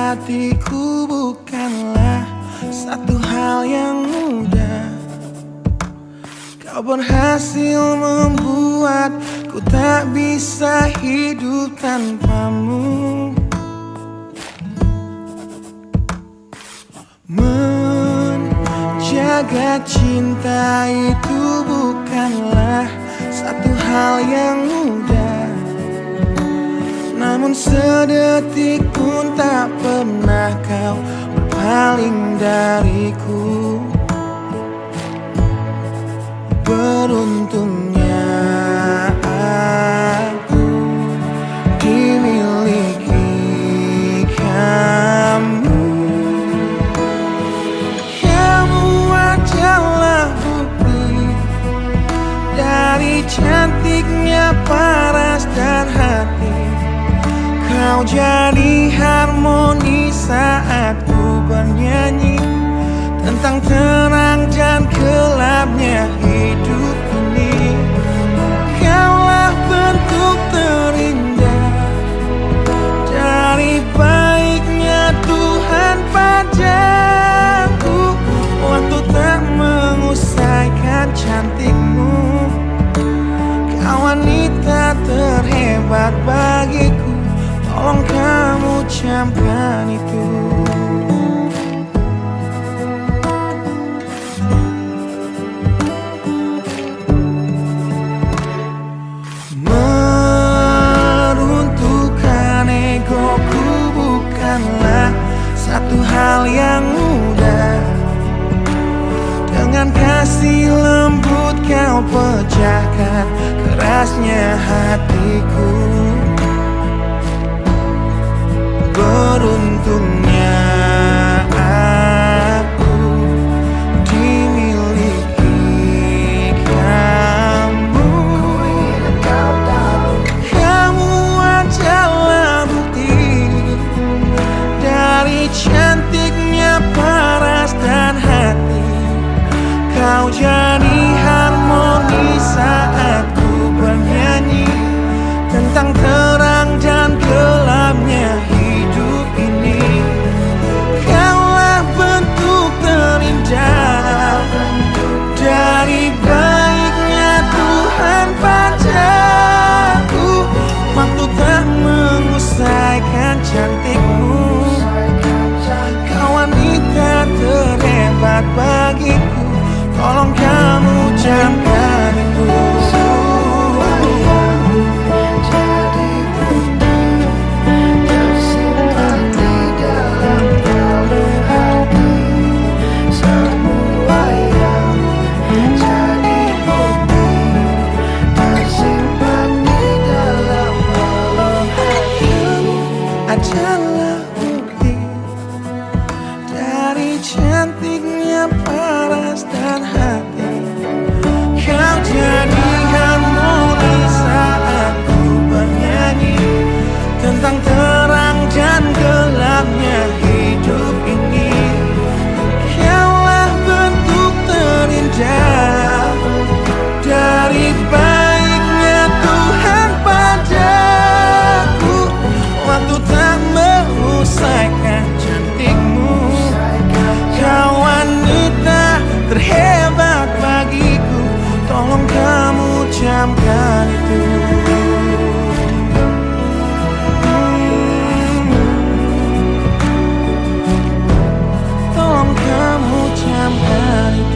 hatiku bukanlah satu hal yang mudah. Kau berhasil membuatku tak bisa hidup tanpamu. Menjaga cinta itu bukanlah satu hal yang mudah, namun sedetik pun tak pernah kau berpaling dariku. Beruntungnya aku dimiliki kamu. Kamu adalah bukti dari cantiknya paras dan hati. Kau jadi harmoni saat ku bernyanyi tentang terang dan gelapnya hidup ini. Kaulah bentuk terindah dari baiknya Tuhan padaku. Waktu tak mengusaikan cantikmu, kau wanita terhebat bagiku. Tolong kamu camkan itu. Meruntuhkan egoku bukanlah satu hal yang mudah. Dengan kasih lembut kau pecahkan kerasnya hatiku. Beruntungnya aku dimiliki kamu. Kamu adalah bukti dari cantiknya paras dan hati. Kau jadi harmoni saat ku bernyanyi tentang terang dan gelapnya hidup ini. Kaulah bentuk terindah dari baiknya Tuhan padaku. Waktu tak mengusaikan cantikmu, kau wanita terhebat bagiku. Tolong kamu camkan itu. Adalah bukti dari cantiknya paras dan hati. Kau jadi harmoni saat ku bernyanyi tentang terang dan gelapnya hidup ini. Kaulah bentuk terindah dari baiknya Tuhan padaku. Waktu tak mengusaikan cantikmu, kau wanita terhebat bagiku. Tolong kamu camkan itu. Tolong kamu camkan itu.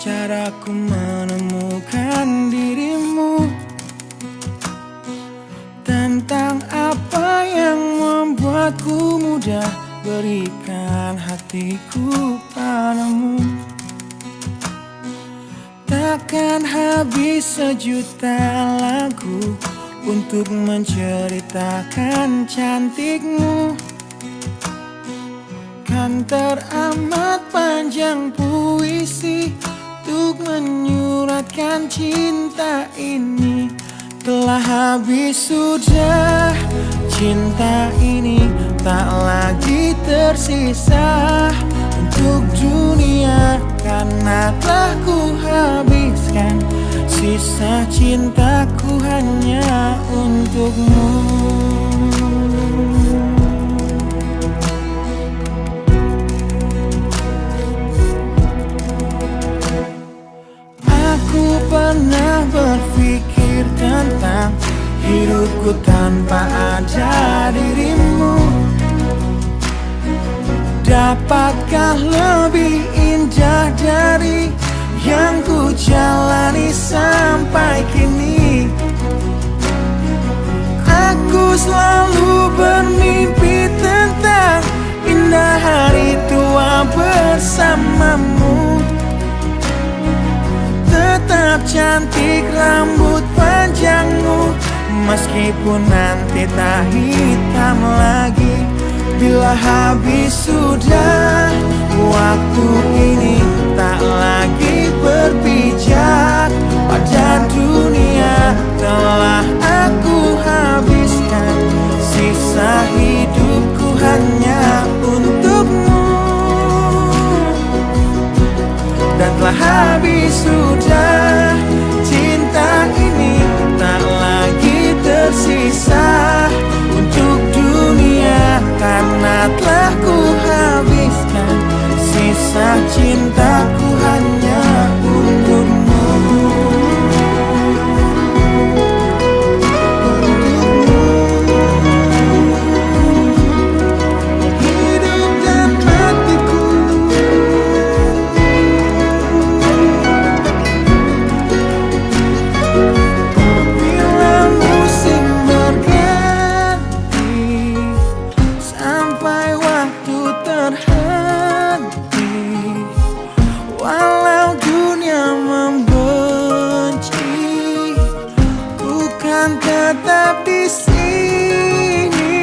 Caraku menemukan dirimu, tentang apa yang membuatku mudah berikan hatiku padamu. Takkan habis sejuta lagu untuk menceritakan cantikmu. Kan teramat panjang puisi untuk menyuratkan cinta ini. Telah habis sudah cinta ini, tak lagi tersisa untuk dunia, karena telah ku habiskan sisa cintaku hanya untukmu. Aku pernah berpikir tentang hidupku tanpa ada dirimu. Dapatkah lebih indah dari yang ku jalani sampai kini? Aku selalu bermimpi tentang indah hari tua bersamamu. Tetap cantik rambut panjangmu, meskipun nanti tak hitam lagi. Bila habis sudah waktu ini, tak lagi berpijak pada dunia. Telah aku habiskan sisa hidupku hanya untukmu. Dan telah habis sudah cinta ini, tak lagi tersisa untuk dunia, karena telah ku habiskan sisa cintaku hanya untukmu. Tetap di sini.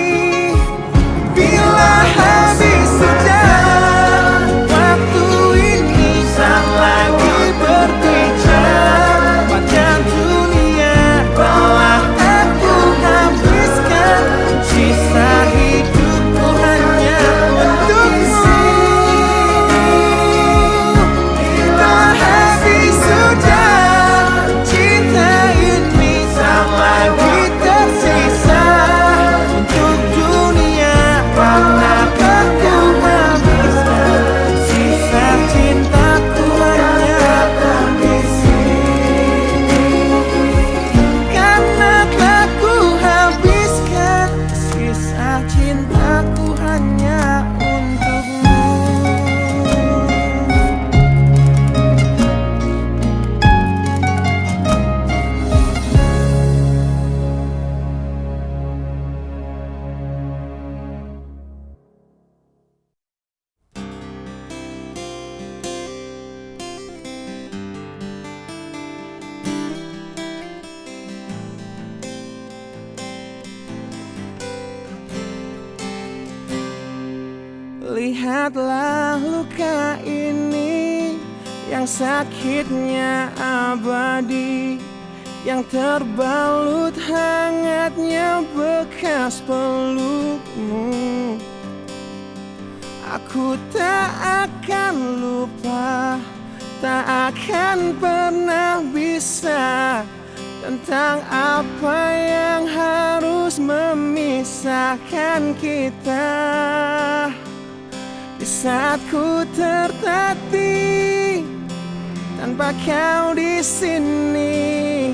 Bila habis sudah waktu ini, tak lagi berpijak pada dunia. Telah aku habiskan sisa hidupku hanya untukmu. Bila habis sudah cinta ini, tak lagi tersisa untuk dunia, karena aku habiskan sisa cintaku hanya di sini. Karena telah ku habiskan sisa cintaku hanya untukmu. Lihatlah luka ini yang sakitnya abadi, yang terbalut hangatnya bekas pelukmu. Aku tak akan lupa, tak akan pernah bisa, tentang apa yang harus memisahkan kita. Di saat ku tertatih tanpa kau di sini,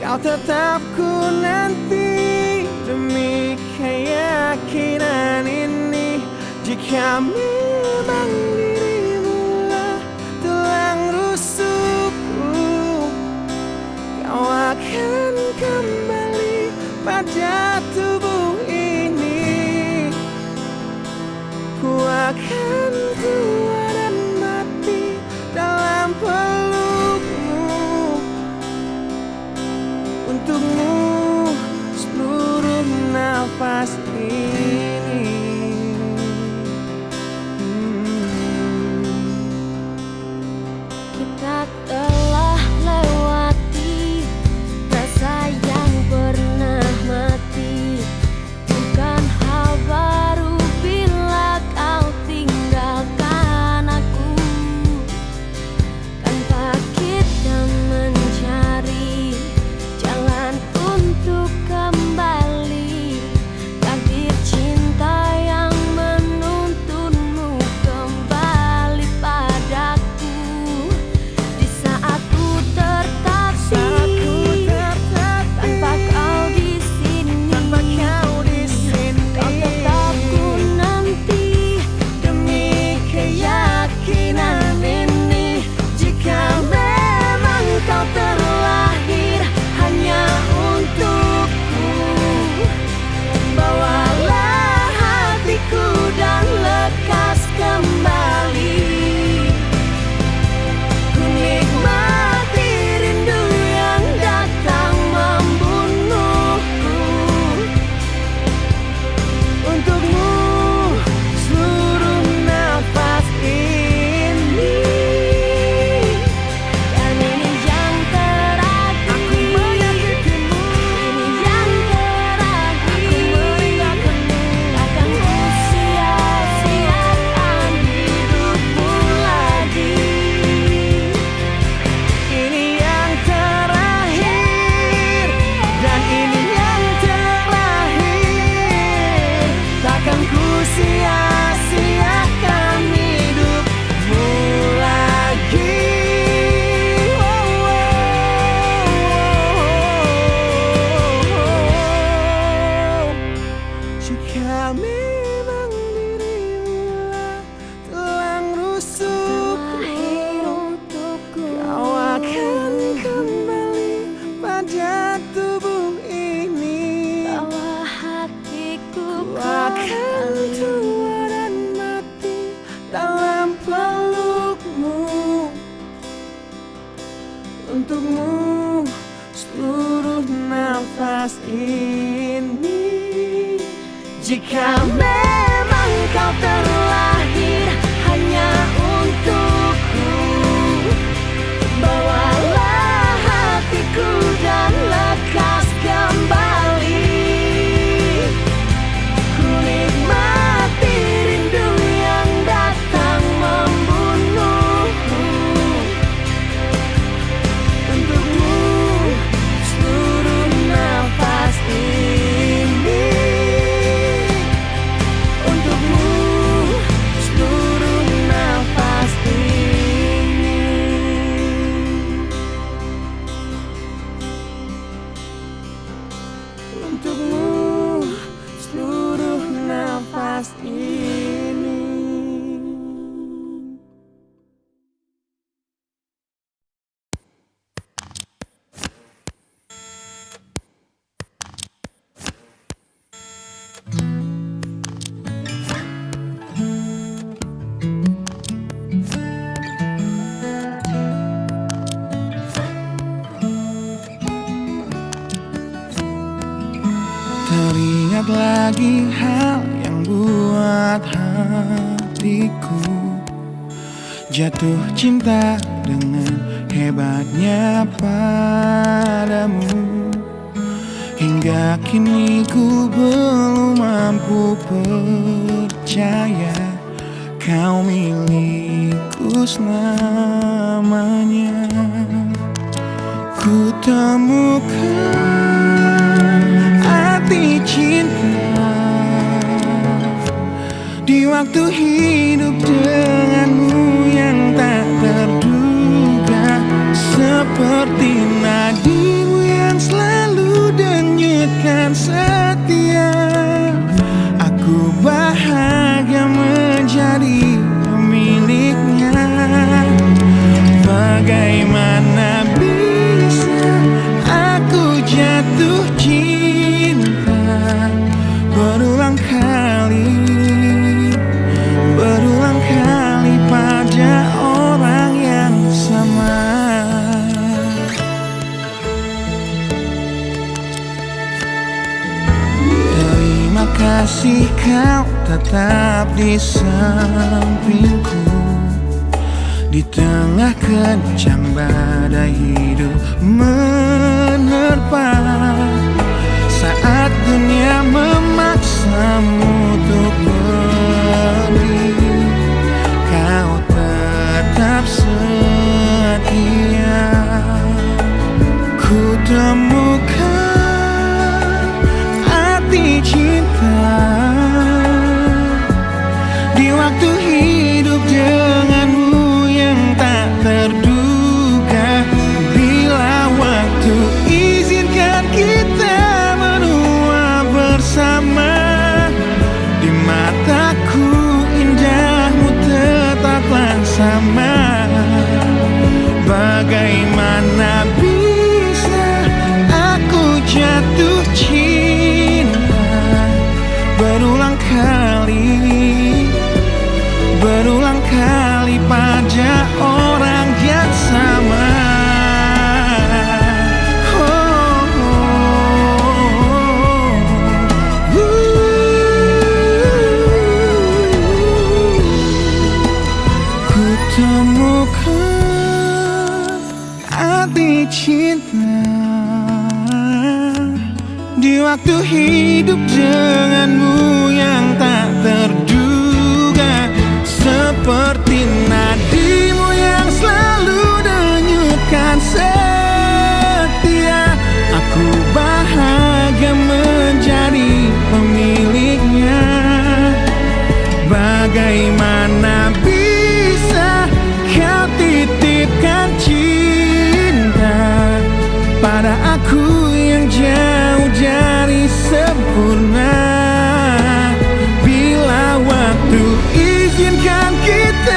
kau tetap ku nanti demi keyakinan ini. Jika memang dirimu lah tulang rusukku, kau akan kembali pada tubuh ini. Ku akan tua dan mati dalam pelukmu untukmu. untukmu seluruh nafas ini. Jika memang kau terlahir hanya untukku, bawalah hatiku dan lekas kembali. Ku nikmati rindu yang datang membunuhku. Untukmu seluruh nafas ini. Untukmu seluruh nafas ini. Untukmu seluruh nafas ini. Teringat lagi hal yang buat hatiku jatuh cinta dengan hebatnya padamu. Hingga kini ku belum mampu percaya kau milikku selamanya. Ku temukan arti cinta di waktu hidup denganmu yang tak terduga. Seperti nadimu yang selalu denyutkan setia, aku bahagia menjadi pemiliknya. Bagaimana bisa aku jatuh cinta berulang kali pada orang yang sama. Terima kasih kau tetap di sampingku di tengah kencang badai hidup menerpa. Saat dunia memaksamu untuk pergi, kau tetap setia. Ku temukan arti cinta di waktu hidup denganmu yang tak terduga. Bila waktu izinkan kita menua bersama, di mataku indahmu tetaplah sama. Bagaimana bisa aku jatuh cinta berulang kali pada orang yang sama. Ku temukan arti cinta di waktu hidup denganmu yang tak terduga. Seperti nadimu yang selalu denyutkan setia, aku bahagia menjadi pemiliknya. Bagaimana bisa kau titipkan cinta pada aku yang jauh dari sempurna. Bila waktu izinkan kita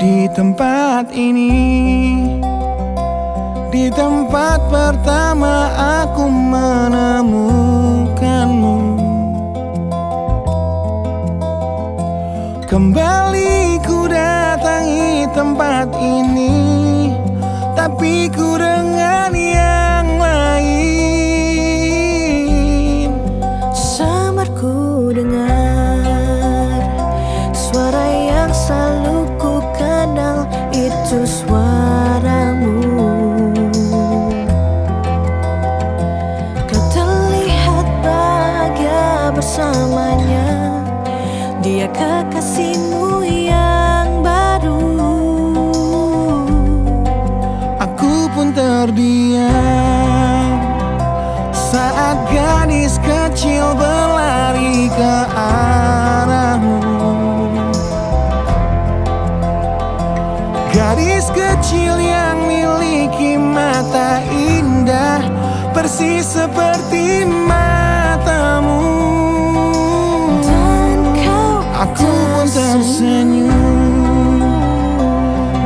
di tempat ini, di tempat pertama aku menemukanmu. Kembali ku datangi tempat ini, tapi ku dengan yang lain. Samar ku dengar suara yang selalu ku kenal, itu suaramu. Kau terlihat bahagia bersamanya, dia kekasihmu yang baru. Aku pun terdiam saat gadis kecil berlari ke arahmu. Gadis kecil yang miliki mata indah, persis seperti matamu. Aku pun tersenyum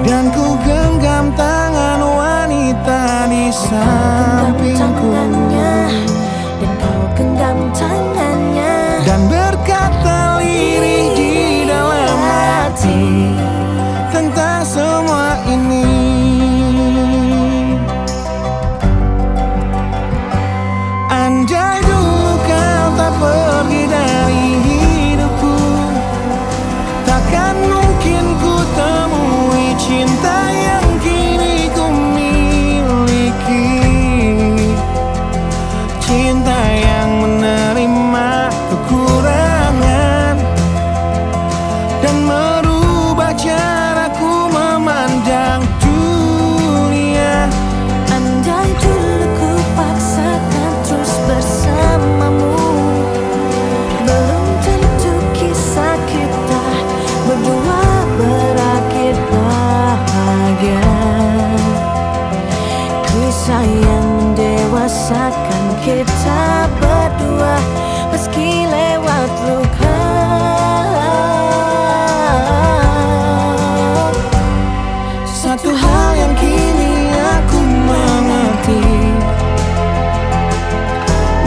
dan ku genggam tangan wanita di sampingku, dan kau genggam tangannya, dan berkata lirih di dalam hati tentang semua ini. Andai dulu kau tak pergi dari hidupku, takkan mungkin ku temui cinta yang kini ku miliki. Cinta yang menerima kekurangan dan merubah caraku memandang dunia. andai dulu ku paksakan terus bersamamu, belum tentu kisah kita berdua berakhir bahagia. Kisah yang mendewasakan kita berdua, meski lewat luka. Satu hal yang kini aku mengerti,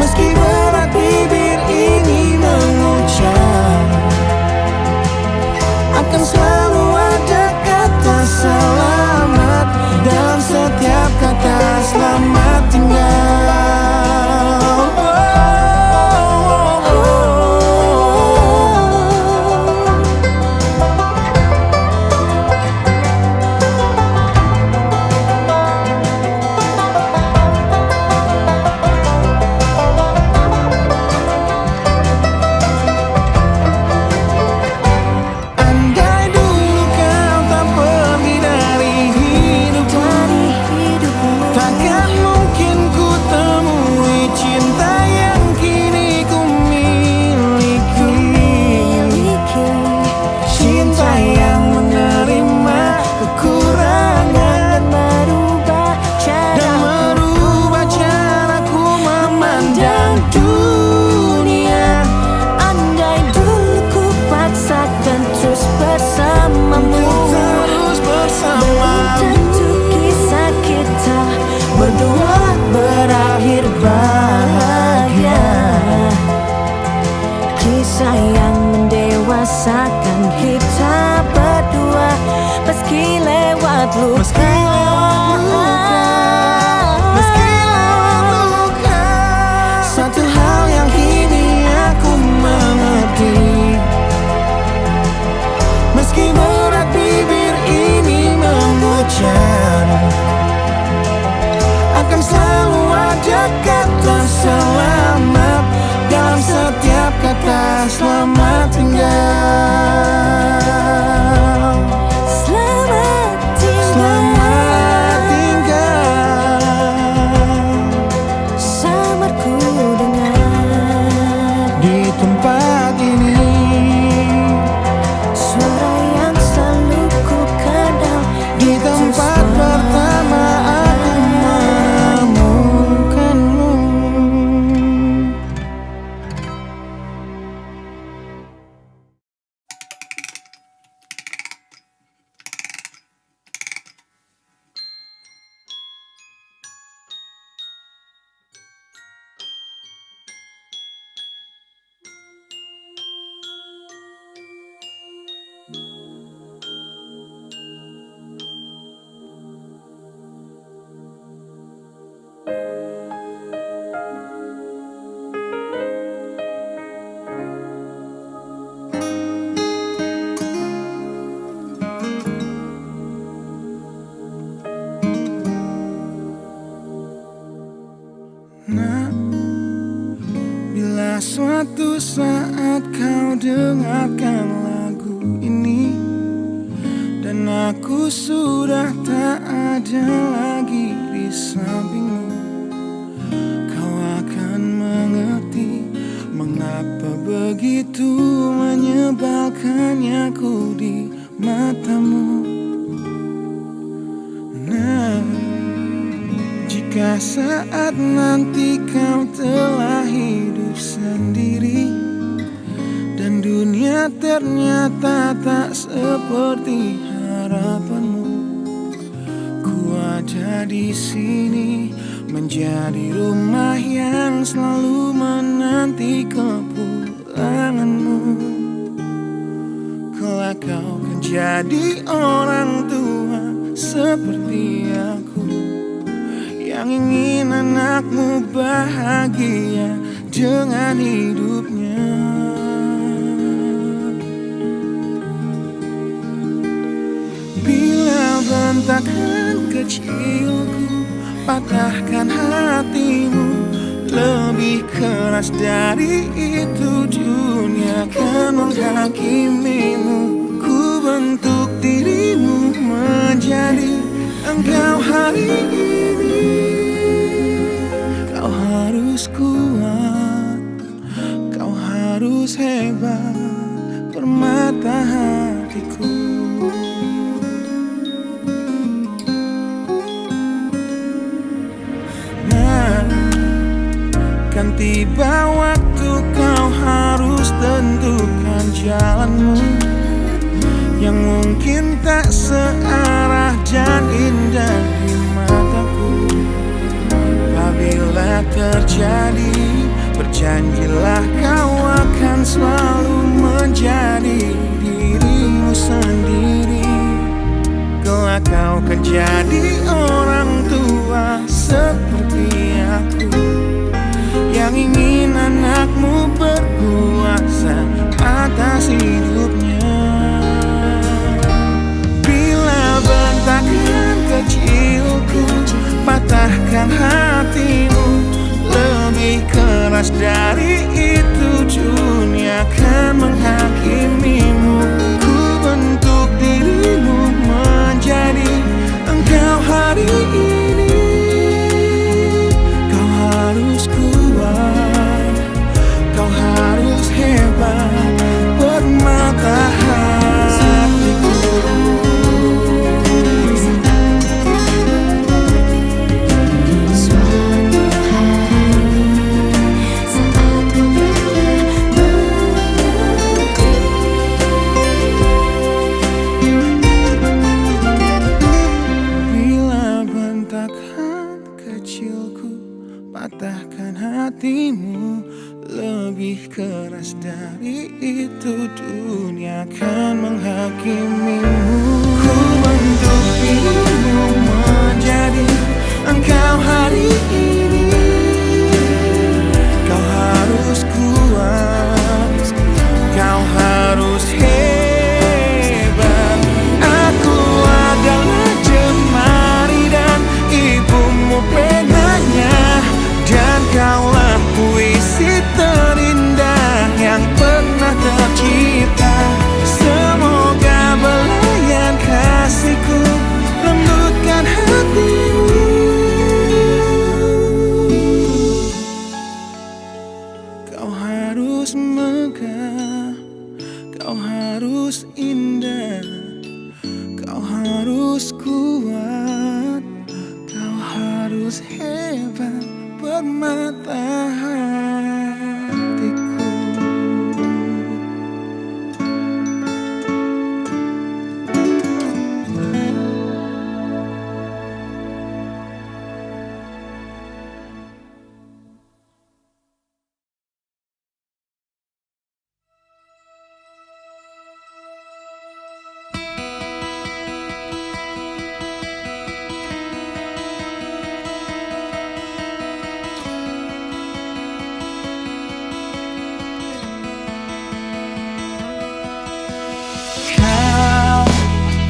meski berat bibir ini mengucap, akan selalu ada kata selamat dalam setiap kata selamat tinggal. Berdua berakhir bahagia. Kisah yang mendewasakan kita berdua, meski lewat luka. Satu hal yang kini aku mengerti, meski berat bibir ini mengucap, akan selalu ada kata selamat dalam setiap kata selamat tinggal. Selamat tinggal. Selamat Nah, bila suatu saat kau dengarkan lagu ini dan aku sudah tak ada lagi di sampingmu, kau akan mengerti mengapa begitu menyebalkannya aku di matamu. Nah, jika saat nanti kau telah hidup sendiri dan dunia ternyata tak seperti harapanmu, ku ada di sini menjadi rumah yang selalu menanti kepulanganmu. Kelak kau kan jadi orang tua seperti aku, yang ingin anakmu bahagia dengan hidupnya. Bila bentakan kecilku patahkan hatimu, lebih keras dari itu dunia akan menghakimimu. Ku bentuk dirimu menjadi engkau hari ini. Kau harus kuat, kau harus hebat, permata hatiku. Nah, kan tiba waktu kau harus tentukan jalanmu, yang mungkin tak searah dan indah di mataku. Apabila terjadi, berjanjilah kau akan selalu menjadi dirimu sendiri. Kelak kau kan jadi orang tua seperti aku, yang ingin anakmu berkuasa atas hidupnya. Bentakan kecilku patahkan hatimu, lebih keras dari itu dunia akan menghakimimu. Ku bentuk dirimu menjadi engkau hari ini. Kau harus kuat, kau harus hebat, permata hatiku. Patahkan hatimu, lebih keras dari itu dunia akan menghakimimu. Ku bentuk dirimu menjadi engkau hari ini. Kau harus kuat, kau harus hebat. Aku adalah jemari dan ibumu penanya, dan kaulah puisi terindah yang pernah tercipta. Semoga belayan kasihku lembutkan hatimu. Kau harus megah, kau harus indah, kau harus kuat, kau harus hebat, permata hatiku.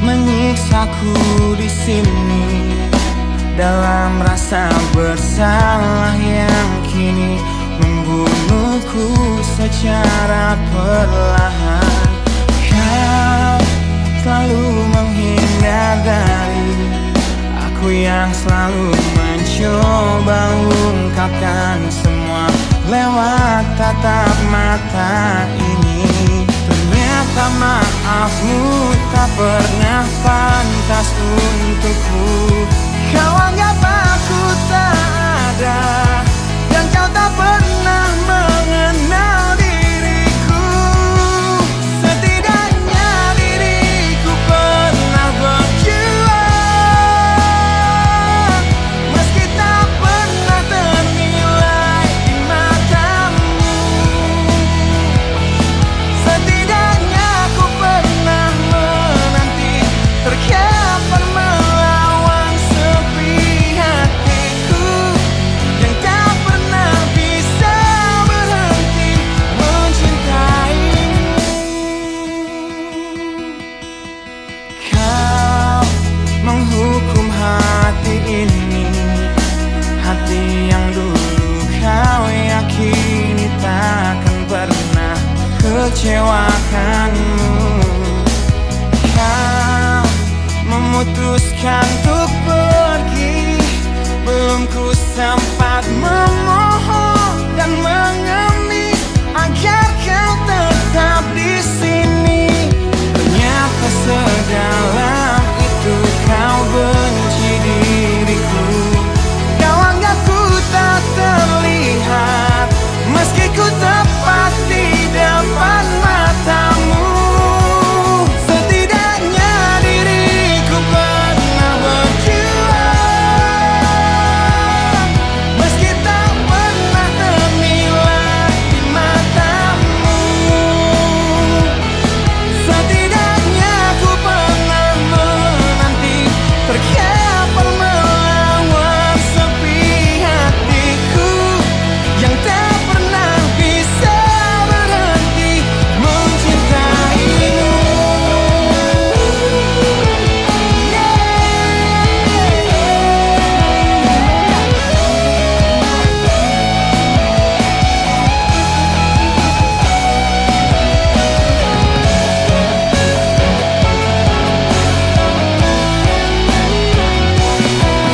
Menyiksaku di sini dalam rasa bersalah yang kini membunuhku secara perlahan. Kau selalu menghindar dari aku yang selalu mencoba ungkapkan semua lewat tatap mata ini. Ternyata maafmu tak pernah pantas untukku. Kau anggap aku tak ada, dan kau tak pernah mengenal diriku. Setidaknya diriku pernah berjuang, meski tak pernah ternilai di matamu. Setidaknya aku pernah menanti, terkapan melawan sepi hatiku yang tak pernah bisa berhenti mencintaimu. Kau menghukum hati ini, hati yang dulu kau yakini takkan pernah kecewakanmu. Kau memutuskan untuk pergi, belum ku sempat memohon dan mengemis agar kau tetap di sini. Ternyata sedalam itu kau benci diriku. Kau anggap ku tak terlihat, meski ku tepat di depan matamu. Setidaknya diriku pernah berjuang, meski tak pernah ternilai di matamu. Setidaknya ku pernah menanti, terkapan melawan sepi hatiku yang tak pernah bisa berhenti mencintaimu.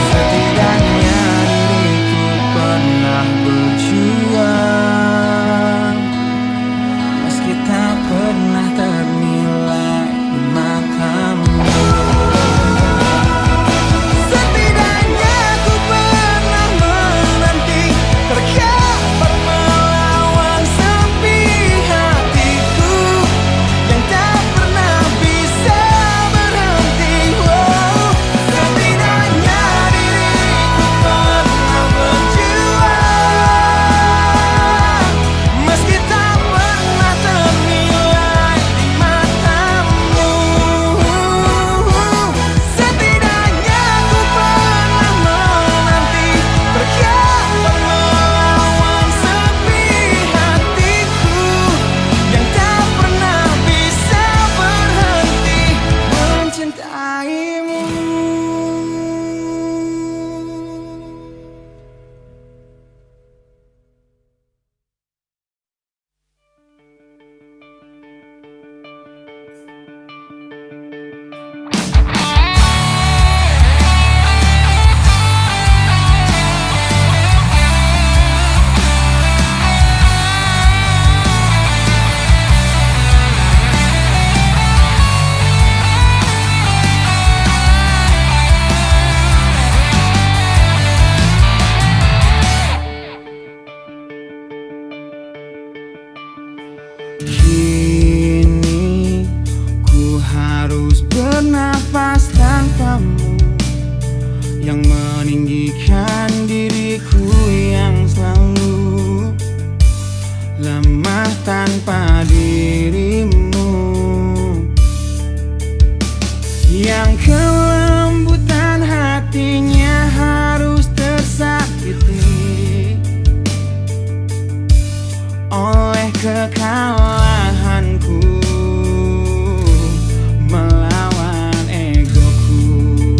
Setidaknya diriku pernah berjuang, meski tak pernah ternilai di matamu. Setidaknya ku pernah menanti, terkapan melawan sepi hatiku yang tak pernah bisa berhenti. Setidaknya diriku pernah berjuang, meski tak pernah ternilai di matamu. Setidaknya ku pernah menanti, terkapan melawan sepi hatiku yang tak pernah bisa berhenti mencintaimu. Kini ku harus bernafas tanpamu, yang meninggikan diriku yang selalu lemah tanpa dirimu, yang kelembutan hatinya harus tersakiti oleh kekalahanku melawan egoku.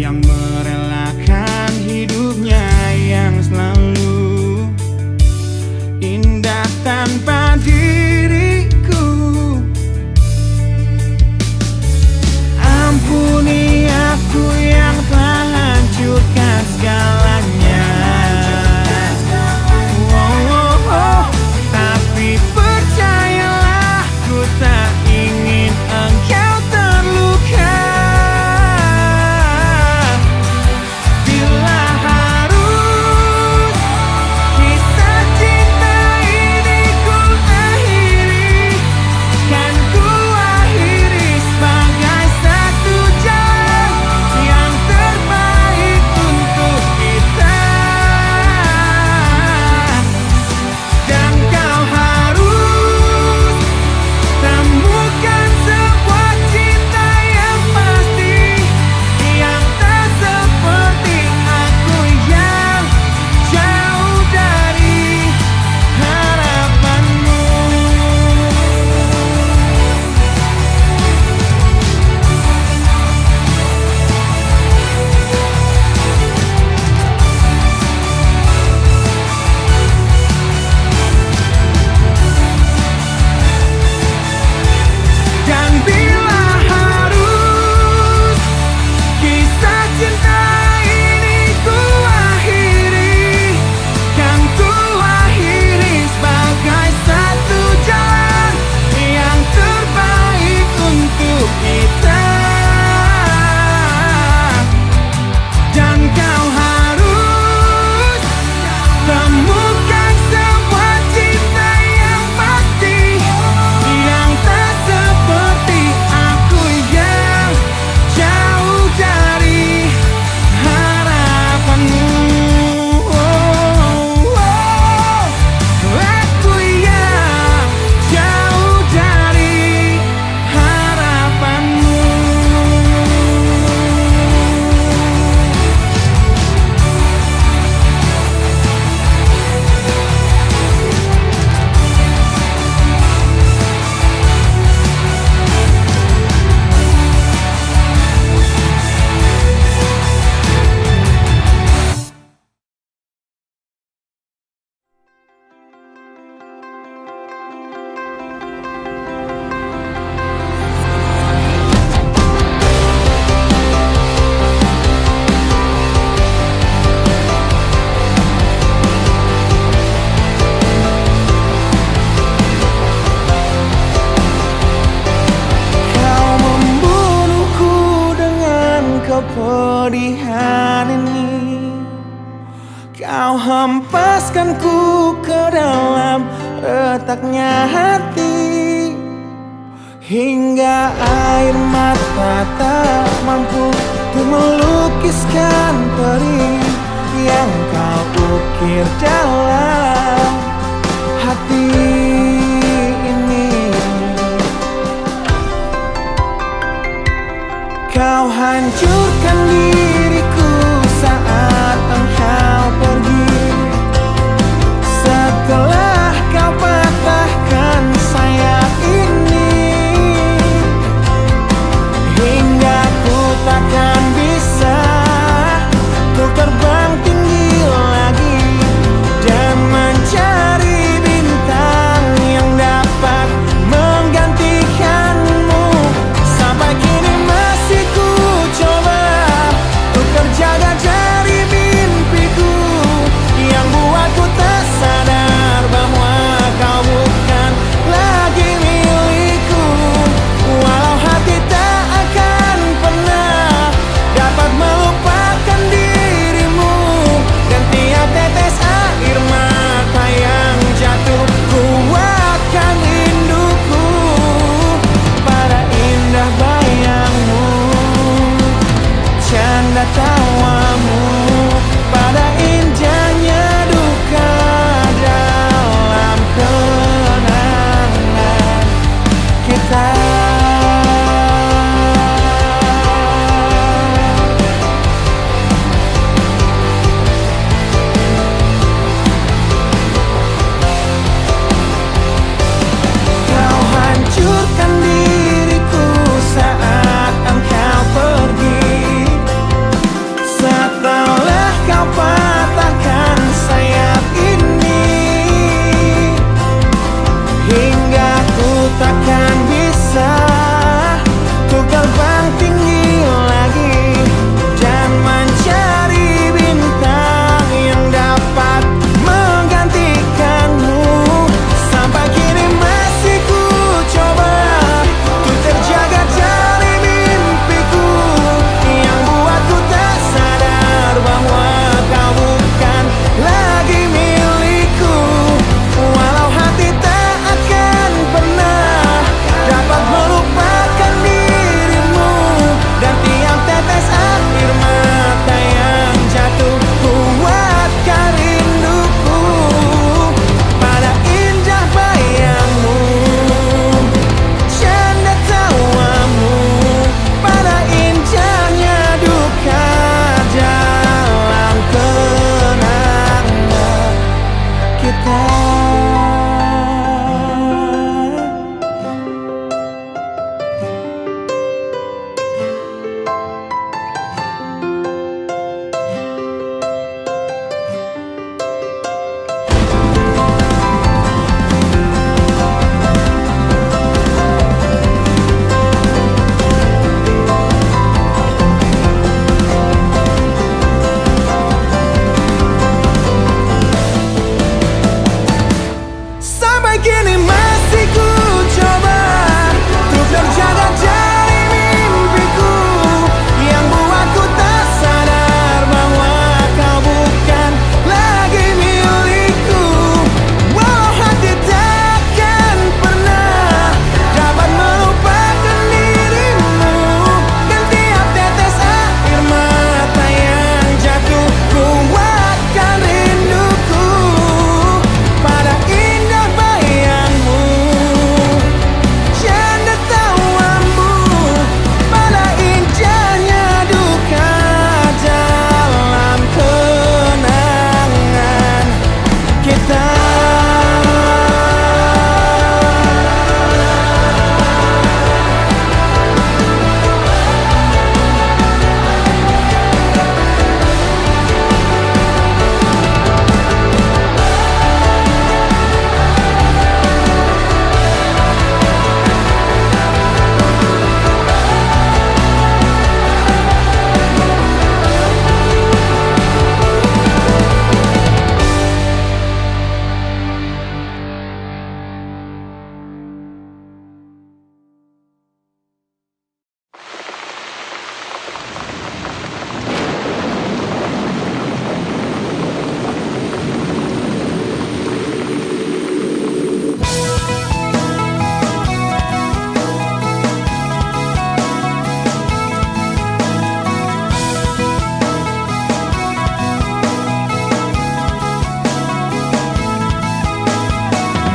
yang merelakan hidupnya yang selalu indah tanpa diriku. Ampuni aku yang telah hancurkan segalanya. Tapi percayalah, ku tak ingin engkau terluka. Bila harus kisah cinta ini ku akhiri, kan ku akhiri sebagai satu jalan yang terbaik untuk kita. Dan kau harus temukan sebuah cinta yang pasti, yang tak seperti aku yang jauh dari harapanmu. Dan bila harus kisah cinta ini ku akhiri, kan ku akhiri sebagai satu jalan yang terbaik untuk kita. Dan kau harus temukan sebuah cinta yang pasti, yang tak seperti aku yang jauh dari harapanmu. Aku yang jauh dari harapanmu. Kau membunuhku dengan kepedihan ini. Kau hempaskanku ke dalam retaknya hati, hingga air mata tak mampu untuk melukiskan perih yang kau ukir dalam hati ini. Kau hancurkan diriku saat engkau pergi, setelah kau patahkan sayap ini, hingga ku takkan bisa untuk terbang tinggi lagi dan mencari bintang yang dapat menggantikanmu. Sampai kini masih ku coba hingga ku takkan bisa ku terbang tinggi lagi dan mencari bintang yang dapat menggantikanmu. Sampai kini masih ku coba ku terjaga dari mimpiku yang buatku tak sadar bahwa kau bukan lagi milikku. Walau hati tak akan pernah dapat melupakan dirimu, dan tiap tetes air mata yang jatuh kuatkan rinduku pada indah bayangmu, canda tawamu, pada indahnya duka dalam kenangan kita. Sampai kini masih ku coba untuk terjaga dari mimpiku yang buatku tak sadar bahwa kau bukan lagi milikku. Walau hati takkan pernah dapat melupakan dirimu, dan tiap tetes air mata yang jatuh kuatkan rinduku pada indah bayangmu, canda tawamu, pada indahnya duka dalam kenangan kita.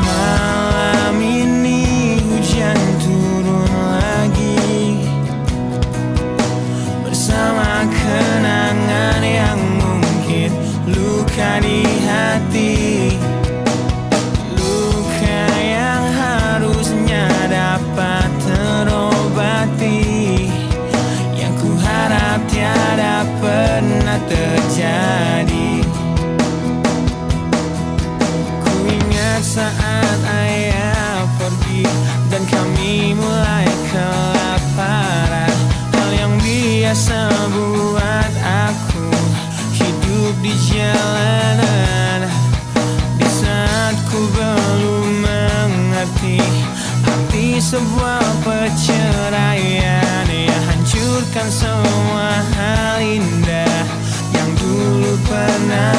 Malam ini hujan turun lagi bersama kenangan yang mungkin luka di hati, luka yang harusnya dapat terobati, yang ku harap tiada pernah terjadi. Ku ingat saat ayah pergi dan kami mulai kelaparan, hal yang biasa buat aku hidup di jalanan. Di saat ku belum mengerti arti sebuah perceraian yang hancurkan semua hal indah yang dulu pernah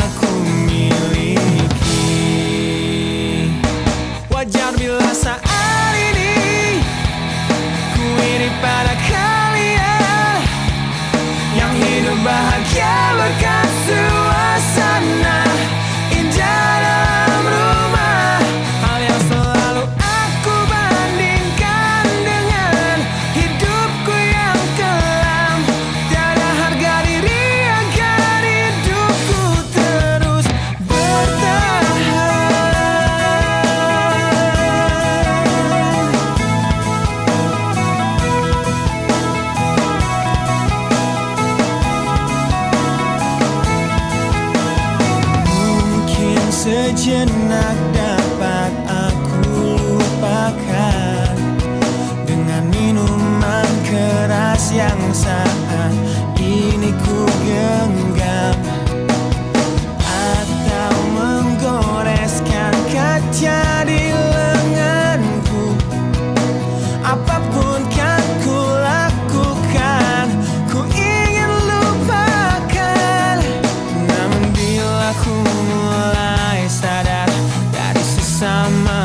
aku miliki. Wajar bila saat ini ku iri pada kalian yang hidup bahagia berkat suasana indah dalam rumah. Hal yang selalu aku bandingkan dengan hidupku yang kelam, tiada harga diri agar hidupku terus bertahan.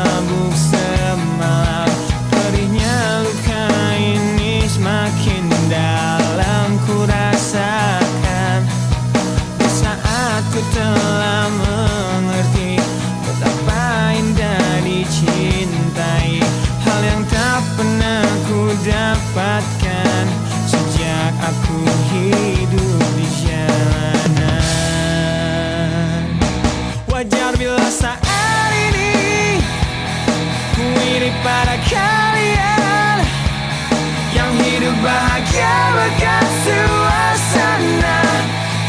mabuk semalam. Perihnya luka ini semakin dalam ku rasakan. Di saat ku telah mengerti betapa indah dicintai, hal yang tak pernah ku dapatkan sejak aku hidup di jalanan. Wajar bila saat ini ku iri pada kalian yang hidup bahagia berkat suasana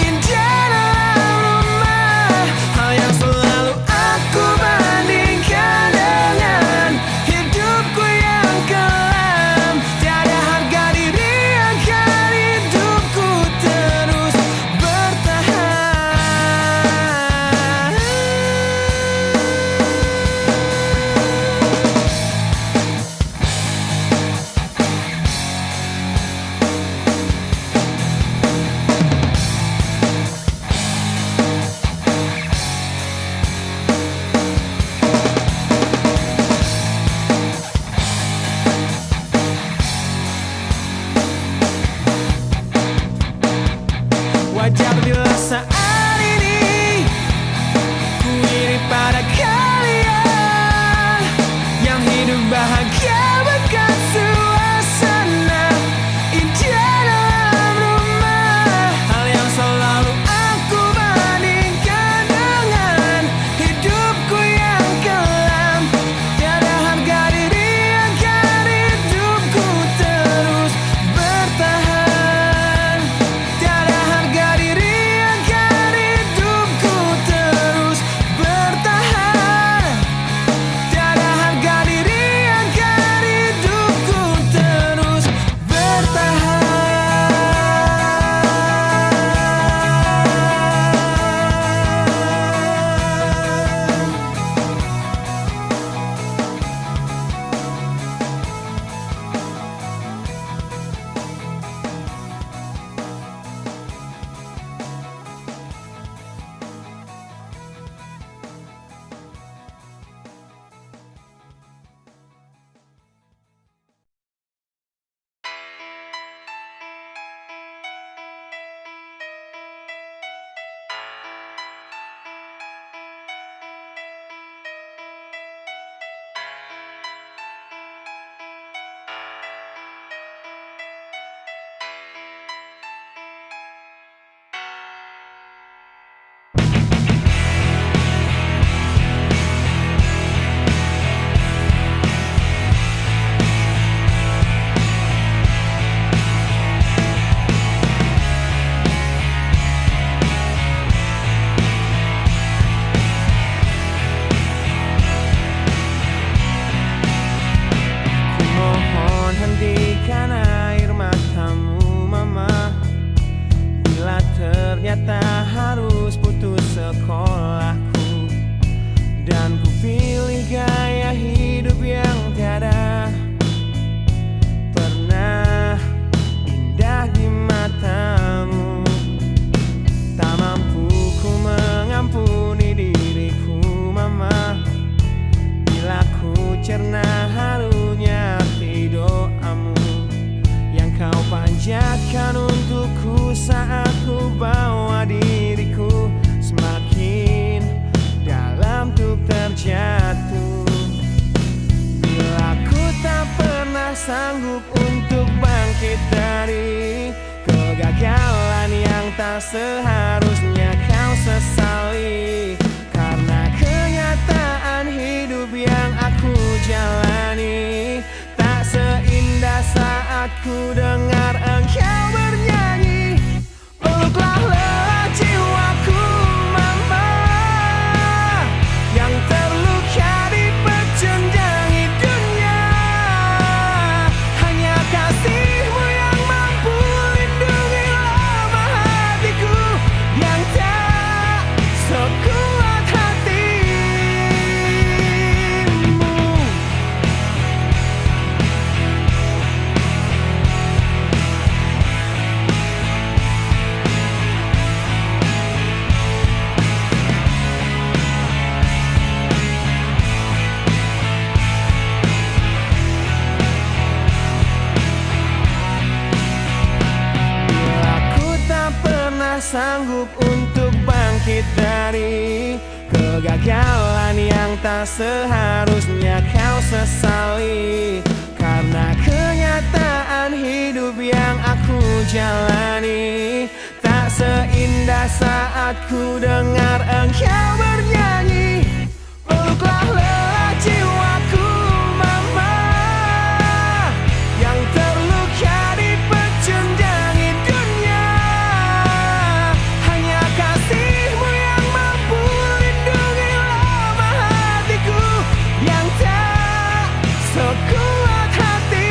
indah dalam rumah. Hal yang selalu aku bandingkan dengan hidupku yang kelam. Tiada harga diri agar hidupku terus bertahan. Wajar bila saat ini ku iri pada kalian yang hidup bahagia berkat suasana indah dalam rumah. Hal yang selalu aku bandingkan dengan hidupku yang kelam. Tiada harga diri agar hidupku terus bertahan. Tiada harga diri agar hidupku terus bertahan. Tiada harga diri agar hidupku terus bertahan. Mohon hentikan air matamu mama, bila ternyata harus putus sekolahku dan ku pilih gaya hidup yang tiada pernah indah di matamu. Tak mampu ku mengampuni diriku mama, bila ku cerna harunya arti doamu yang kau panjatkan untukku saat ku bawa diriku semakin dalam untuk terjatuh. Bila ku tak pernah sanggup untuk bangkit dari kegagalan yang tak seharusnya kau sesali, karena kenyataan hidup yang aku jalani tak seindah saat ku dengar engkau bernyanyi. Peluklah lelah jiwaku mama yang terluka di pecundang hidupnya. Hanya kasih-Mu yang mampu lindungi lemah hatiku yang tak sekuat hati-Mu. sanggup untuk bangkit dari kegagalan yang tak seharusnya kau sesali. Karena kenyataan hidup yang aku jalani tak seindah saat ku dengar engkau bernyanyi. Peluklah lelah jiwaku mama, yang terluka di pecundang dunia. Hanya kasih-Mu yang mampu lindungi lemah hatiku yang tak sekuat hati-Mu.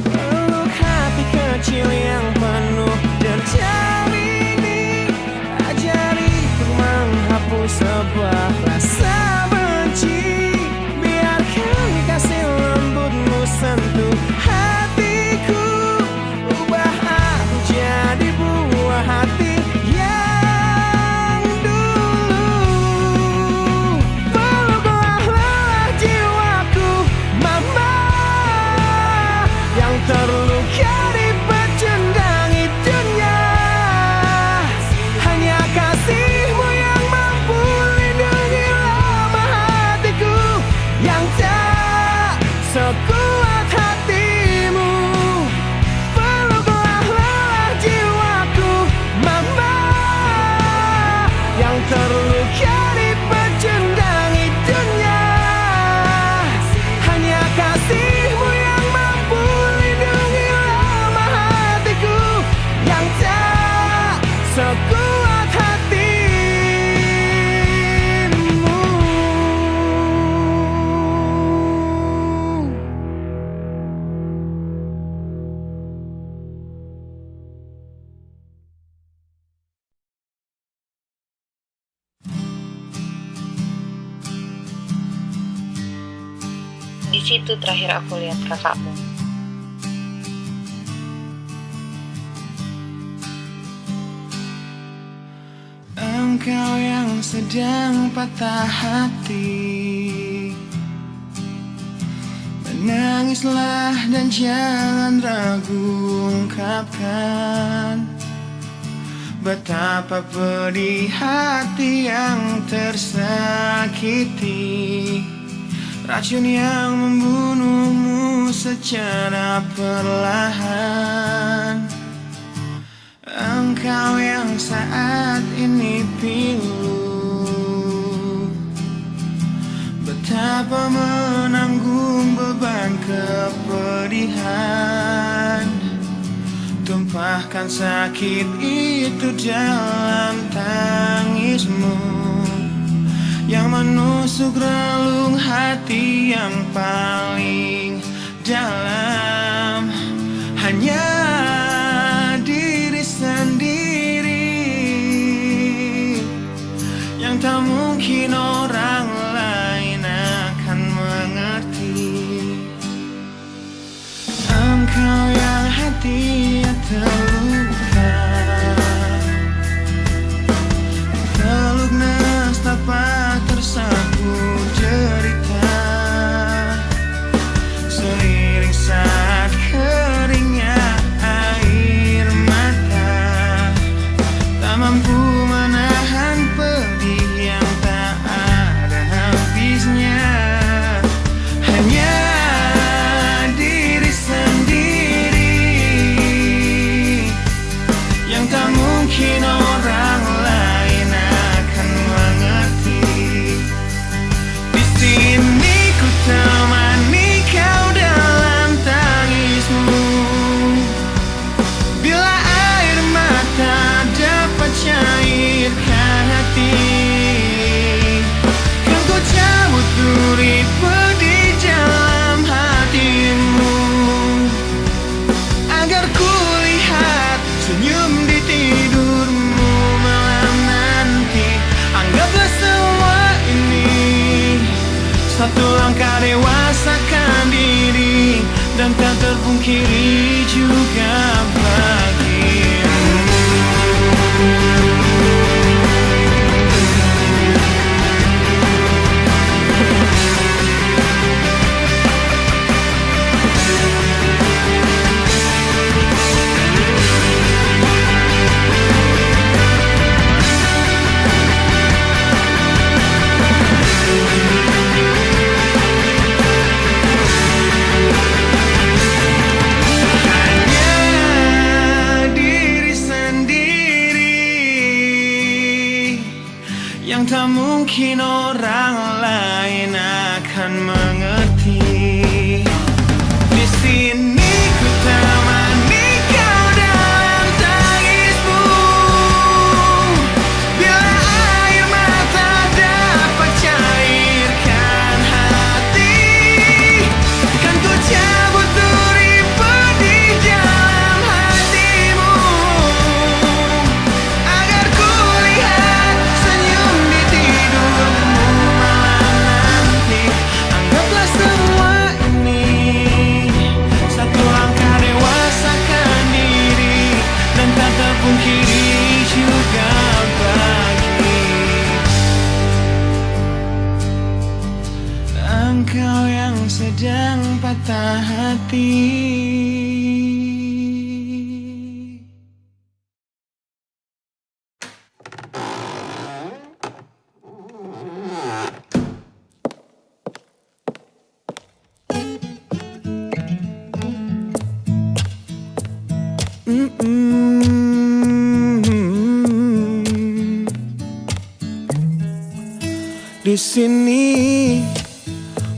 Peluk hati kecil yang penuh derjam ini, ajari ku menghapus sebuah rasa benci. Biarkan kasih lembut-Mu sentuh hatiku, ubah aku jadi buah hati yang dulu. Peluklah lelah jiwaku mama, yang terluka di pecundang dunia. Hanya kasih-Mu yang mampu lindungi lemah hatiku yang tak sekuat hati-Mu. Peluklah lelah jiwaku mama, yang terluka di pecundang dunia. Hanya kasih-Mu yang mampu lindungi lemah hatiku yang tak sekuat hati-Mu. Di situ terakhir aku lihat kakakmu. Engkau yang sedang patah hati, menangislah dan jangan ragu ungkapkan betapa pedih hati yang tersakiti. Racun yang membunuhmu secara perlahan. Engkau yang saat ini pilu, betapa menanggung beban kepedihan. Tumpahkan sakit itu dalam tangismu yang menusuk relung hati yang paling dalam. Hanya diri sendiri yang tak mungkin orang lain akan mengerti. Engkau yang hatinya terluka, peluk nestapa tersapu derita, seiring saat keringnya air mata, tak mampu menahan pedih yang tak ada habisnya. Hanya diri sendiri yang tak mungkin orang lain akan mengerti. Di sini ku temani kau dalam tangismu, bila air mata dapat cair yang tak mungkin orang lain akan mengerti. Di sini ku temani kau dalam tangismu, bila air mata dapat cairkan hati, kan ku cabut durimu di dalam hatimu, agar ku lihat senyum di tidurmu malam nanti. Anggaplah semua ini satu langkah dewasakan diri, dan tak terpungkiri juga bagi engkau yang sedang patah hati. Di sini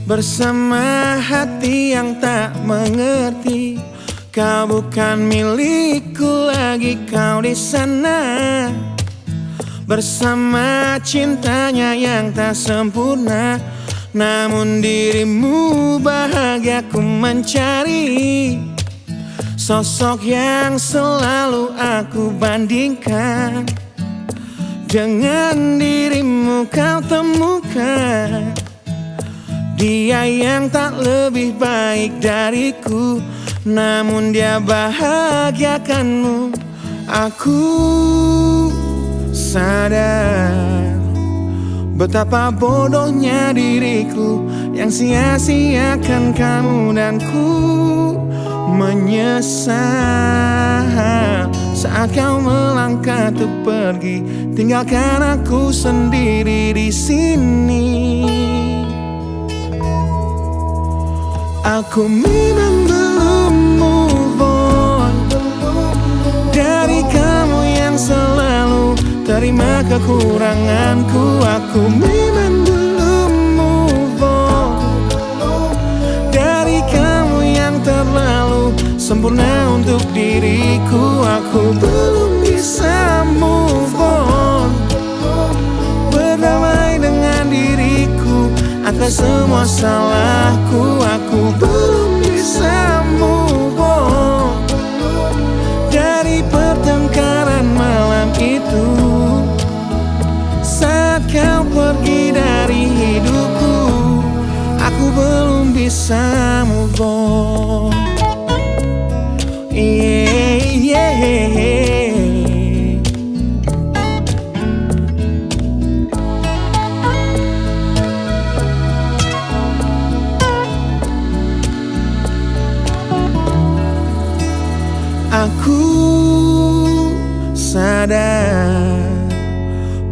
bersama hati yang tak mengerti, kau bukan milikku lagi, kau di sana bersama cintanya yang tak sempurna. Namun dirimu bahagia ku mencari, sosok yang selalu aku bandingkan dengan dirimu kau temukan. Dia yang tak lebih baik dariku, namun dia bahagiakanmu. Aku sadar betapa bodohnya diriku yang sia-siakan kamu, dan ku menyesal saat kau melangkah untuk pergi, tinggalkan aku sendiri di sini. Aku memang belum move on dari kamu yang selalu terima kekuranganku. Aku memang belum move on dari kamu yang terlalu sempurna untuk diriku. Aku belum bisa move on, berdamai dengan diriku atas semua salahku. Aku belum bisa move on dari pertengkaran malam itu, saat kau pergi dari hidupku. Aku belum bisa move on. Aku sadar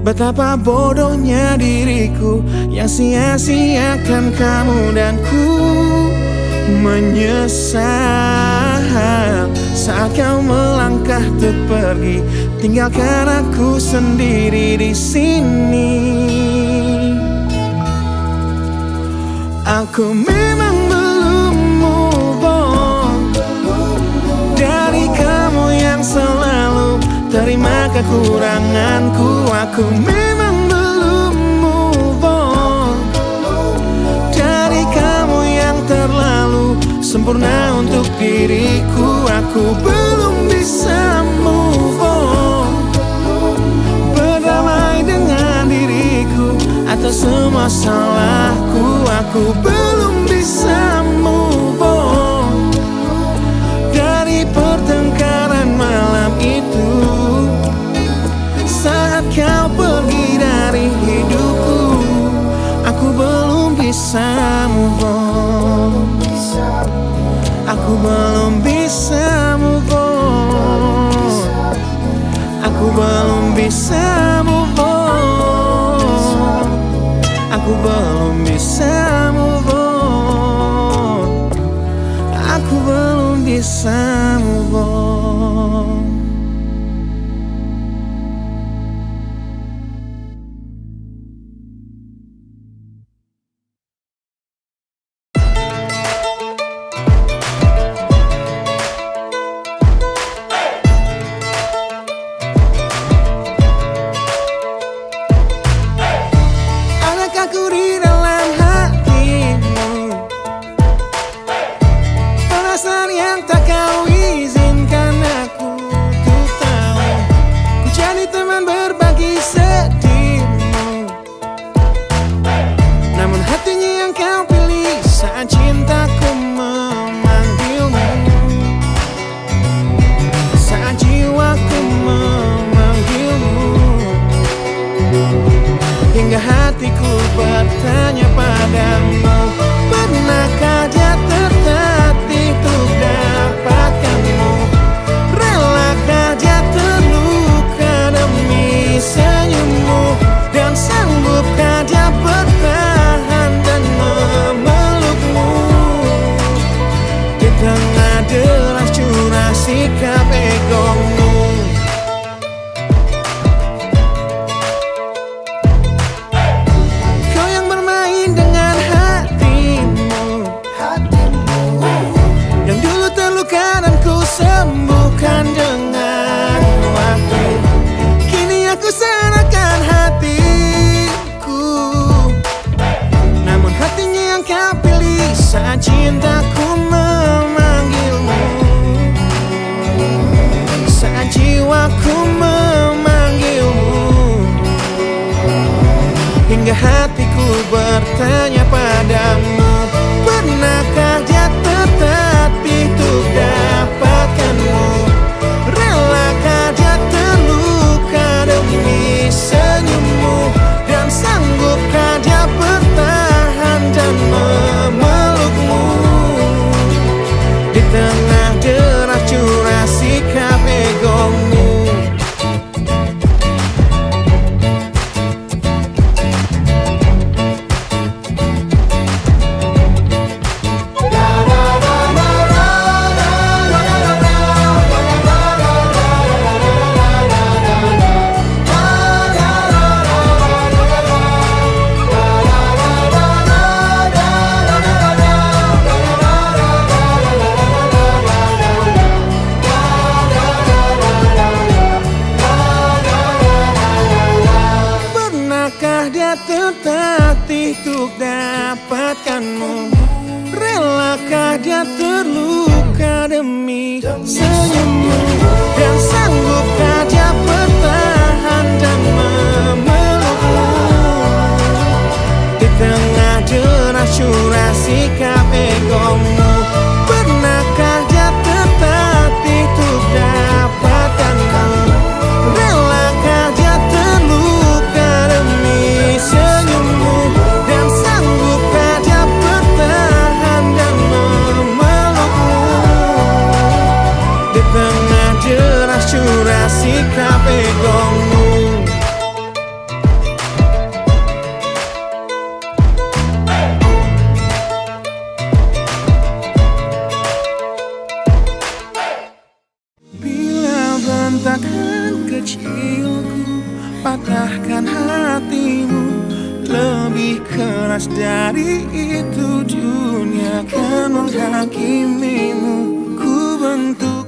betapa bodohnya diriku yang sia-siakan kamu, dan ku menyesal saat kau melangkah untuk pergi, tinggalkan aku sendiri di sini. Aku memang belum move on dari kamu yang selalu terima kekuranganku. Aku memang belum move on dari kamu yang terlalu sempurna untuk diriku. Aku belum bisa move on, berdamai dengan diriku atas semua salahku. Aku belum bisa move on dari pertengkaran malam itu, saat kau pergi dari hidupku. Aku belum bisa move on. Aku belum bisa move on. Aku belum bisa move on. Aku belum bisa move on. Aku belum bisa move on. ku serahkan hatiku, namun hatinya yang kau pilih saat cintaku memanggilmu, saat jiwaku memanggilmu. Hingga hatiku bertanya padamu, pernahkah dia tertatih untuk dapatkanmu? Relakah dia terluka demi senyummu? Dan sanggupkah dia bertahan dan memelukmu? Di tengah deras curah sikap egomu. Pernahkah dia tertatih untuk dapatkanmu? Relakah dia terluka demi senyummu? Dan sanggupkah dia bertahan dan memelukmu? Di tengah deras curah sikap egomu. Pernahkah dia tertatih untuk dapatkanmu? Relakah dia terluka demi senyummu? Dan sanggupkah dia bertahan dan memelukmu? Di tengah deras curah sikap egomu. Bila bentakan kecilku patahkan hatimu, lebih keras dari itu dunia akan menghakimimu. Ku bentuk